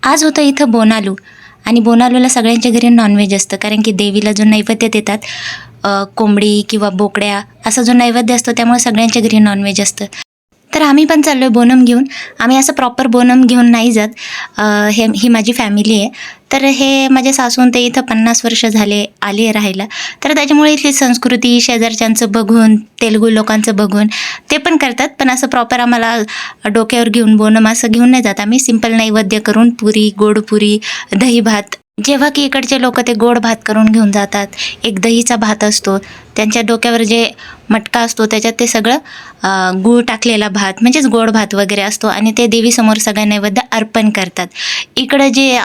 आज होतं इथं बोनालू आणि बोनालूला सगळ्यांच्या घरी नॉनव्हेज असतं, कारण की देवीला जो नैवेद्य देतात कोंबडी किंवा बोकड्या असा जो नैवेद्य असतो त्यामुळे सगळ्यांच्या घरी नॉनव्हेज असतं. तर आम्ही पण चाललो आहे बोनम घेऊन. आम्ही असं प्रॉपर बोनम घेऊन नाही जात. ही माझी फॅमिली आहे. तर हे माझ्या सासून ते इथं 50 वर्ष झाले आले आहे राहायला. तर त्याच्यामुळे इथली संस्कृती शेजारच्यांचं बघून, तेलुगू लोकांचं बघून ते पण करतात. पण असं प्रॉपर आम्हाला डोक्यावर घेऊन बोनम असं घेऊन नाही जात. आम्ही सिंपल नैवेद्य करून पुरी, गोड पुरी, दही भात, जेव्हा की इकडचे लोक ते गोड भात करून घेऊन जातात. एक दहीचा भात असतो, त्यांच्या डोक्यावर जे मटका असतो त्याच्यात ते सगळं गूळ टाकलेला भात म्हणजेच गोड भात वगैरे असतो आणि ते देवीसमोर सगळ्या नैवेद्य अर्पण करतात. इकडं जे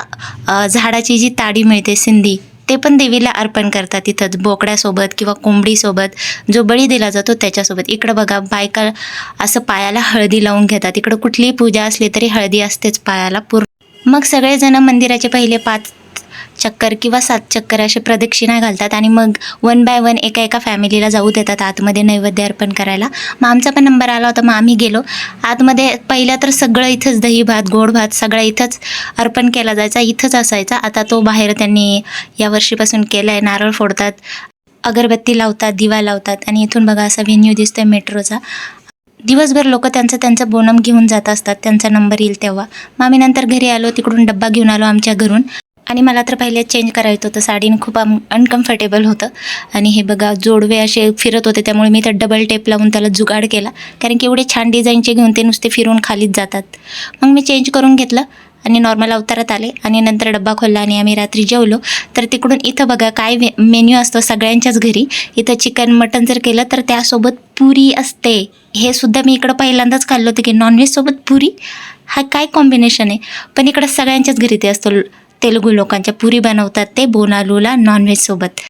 झाडाची जी ताडी मिळते सिंधी, ते पण देवीला अर्पण करतात तिथंच बोकड्यासोबत किंवा कोंबडीसोबत, जो बळी दिला जातो त्याच्यासोबत. इकडं बघा बायका असं पायाला हळदी लावून घेतात. इकडं कुठलीही पूजा असली तरी हळदी असतेच पायाला पूर्ण. मग सगळेजण मंदिराचे पहिले 5 चक्कर किंवा 7 चक्कर असे प्रदक्षिणा घालतात आणि मग 1 बाय 1 एका एका फॅमिलीला जाऊ देतात आतमध्ये नैवेद्य अर्पण करायला. मग आमचा पण नंबर आला होता, मग आम्ही गेलो आतमध्ये. पहिलं तर सगळं इथंच दही भात, गोड भात सगळं इथंच अर्पण केला जायचा, इथंच असायचा. आता तो बाहेर त्यांनी या वर्षीपासून केला आहे. नारळ फोडतात, अगरबत्ती लावतात, दिवा लावतात आणि इथून बघा असा व्हेन्यू दिसतोय मेट्रोचा. दिवसभर लोक त्यांचं बोनम घेऊन जात असतात, त्यांचा नंबर येईल तेव्हा. मग आम्ही नंतर घरी आलो, तिकडून डब्बा घेऊन आलो आमच्या घरून. आणि मला तर पहिले चेंज करायचं होतं, साडीने खूप अनकम्फर्टेबल होतं. आणि हे बघा जोडवे असे फिरत होते, त्यामुळे मी तर डबल टेप लावून त्याला जुगाड केला, कारण की एवढे छान डिझाईनचे घेऊन ते नुसते फिरून खालीच जातात. मग मी चेंज करून घेतलं आणि नॉर्मल अवतारात आले आणि नंतर डब्बा खोलला आणि आम्ही रात्री जेवलो. तर तिकडून इथं बघा काय मेन्यू असतो सगळ्यांच्याच घरी. इथं चिकन मटन जर केलं तर त्यासोबत पुरी असते. हे सुद्धा मी इकडं पहिल्यांदाच खाल्लं होतं की नॉनव्हेजसोबत पुरी, हा काय कॉम्बिनेशन आहे. पण इकडं सगळ्यांच्याच घरी ते असतं. तेलुगू लोकांच्या पुरी बनवतात ते बोनालूला नॉनव्हेजसोबत.